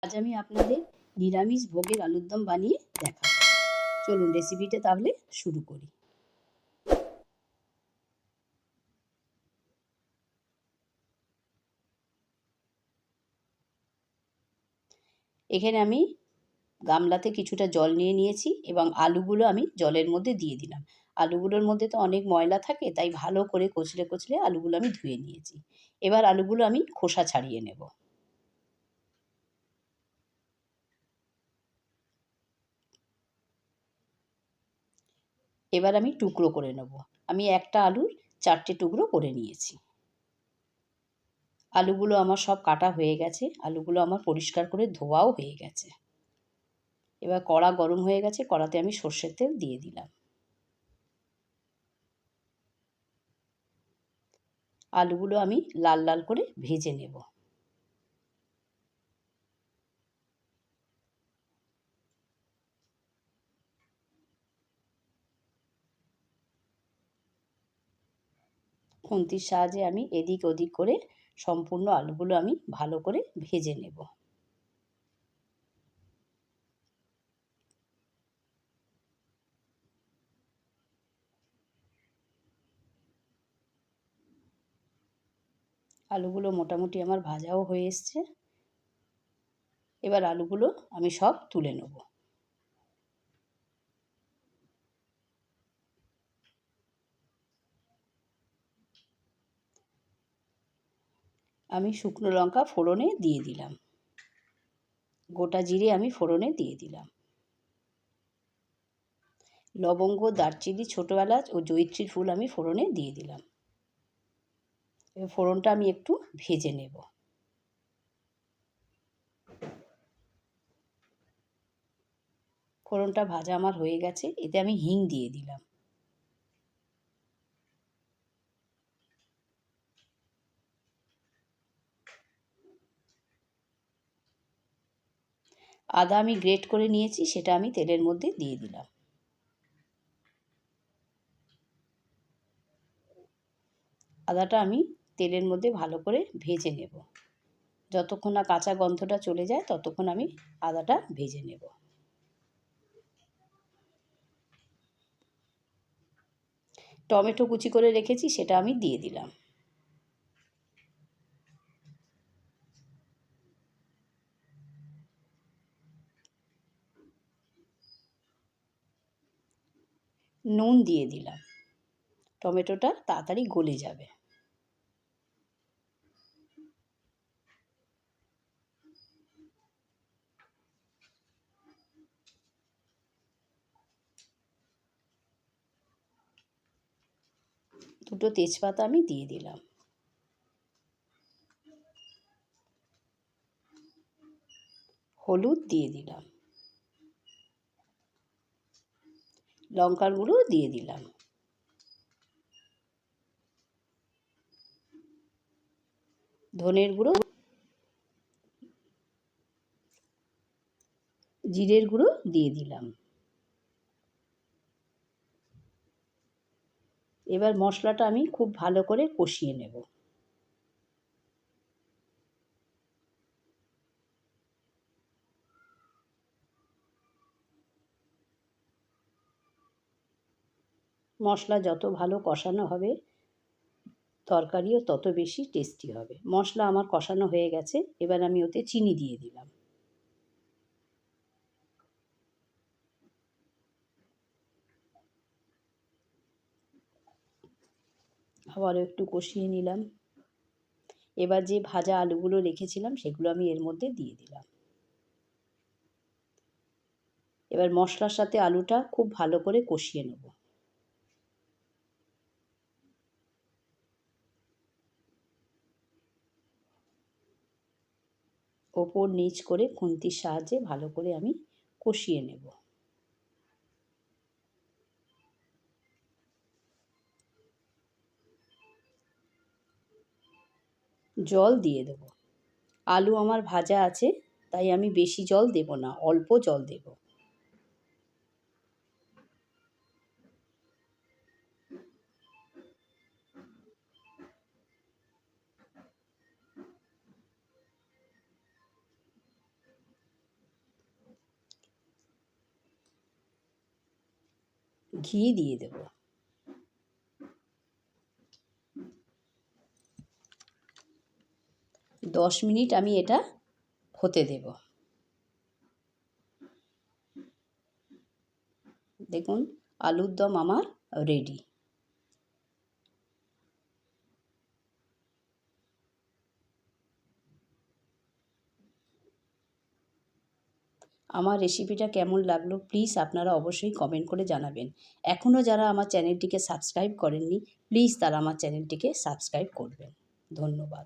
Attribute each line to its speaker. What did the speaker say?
Speaker 1: আজ আমি আপনাদের নিরামিষ ভোগের আলুর দম বানিয়ে দেখাবো। চলুন রেসিপিটা তাহলে শুরু করি। এখানে আমি গামলাতে কিছুটা জল নিয়ে নিয়েছি এবং আলুগুলো আমি জলের মধ্যে দিয়ে দিলাম। আলুগুলোর মধ্যে তো অনেক ময়লা থাকে, তাই ভালো করে কচলে কচলে আলুগুলো আমি ধুয়ে নিয়েছি। এবার আলুগুলো আমি খোসা ছাড়িয়ে নেব। এবার আমি টুকরো করে নেব। আমি একটা আলুর 4টে টুকরো করে নিয়েছি। আলুগুলো আমার সব কাটা হয়ে গেছে। আলুগুলো আমার পরিষ্কার করে ধোয়াও হয়ে গেছে। এবার কড়া গরম হয়ে গেছে, কড়াতে আমি সর্ষের তেল দিয়ে দিলাম। আলুগুলো আমি লাল লাল করে ভেজে নেব। খুন্তির সাহায্যে আমি এদিক ওদিক করে সম্পূর্ণ আলুগুলো আমি ভালো করে ভেজে নেব। আলুগুলো মোটামুটি আমার ভাজাও হয়ে এসছে। এবার আলুগুলো আমি সব তুলে নেব। আমি শুকনো লঙ্কা ফোড়নে দিয়ে দিলাম। গোটা জিরে আমি ফোড়নে দিয়ে দিলাম। লবঙ্গ, দারচিনি, ছোটো এলাচ ও জয়িত্রীর ফুল আমি ফোড়নে দিয়ে দিলাম। এবার ফোড়নটা আমি একটু ভেজে নেব। ফোড়নটা ভাজা আমার হয়ে গেছে, এতে আমি হিং দিয়ে দিলাম। আদা আমি গ্রেট করে নিয়েছি, সেটা আমি তেলের মধ্যে দিয়ে দিলাম। আদাটা আমি তেলের মধ্যে ভালো করে ভেজে নেব। যতক্ষণ না কাঁচা গন্ধটা চলে যায় ততক্ষণ আমি আদাটা ভেজে নেব। টমেটো কুচি করে রেখেছি, সেটা আমি দিয়ে দিলাম। নুন দিয়ে দিলাম। টমেটোটা তাড়াতাড়ি গলে যাবে। দুটো তেজপাতা আমি দিয়ে দিলাম। হলুদ দিয়ে দিলাম। লঙ্কার গুঁড়ো দিয়ে দিলাম। ধনের গুঁড়ো, জিরের গুঁড়ো দিয়ে দিলাম। এবার মশলাটা আমি খুব ভালো করে কষিয়ে নেব। মশলা যত ভালো কষানো হবে তরকারিও তত বেশি টেস্টি হবে। মশলা আমার কষানো হয়ে গেছে, এবার আমি ওতে চিনি দিয়ে দিলাম। আবারও একটু কষিয়ে নিলাম। এবার যে ভাজা আলুগুলো রেখেছিলাম সেগুলো আমি এর মধ্যে দিয়ে দিলাম। এবার মশলার সাথে আলুটা খুব ভালো করে কষিয়ে নেব। ওপর নিচ করে খুন্তির সাহায্যে ভালো করে আমি কষিয়ে নেব। জল দিয়ে দেব। আলু আমার ভাজা আছে, তাই আমি বেশি জল দেব না, অল্প জল দেব। ঘি দিয়ে দেব। দশ মিনিট আমি এটা হতে দেব। দেখুন আলুর দম আমার রেডি। আমার রেসিপিটা কেমন লাগলো প্লিজ আপনারা অবশ্যই কমেন্ট করে জানাবেন। এখনও যারা আমার চ্যানেলটিকে সাবস্ক্রাইব করেননি প্লিজ তারা আমার চ্যানেলটিকে সাবস্ক্রাইব করবেন। ধন্যবাদ।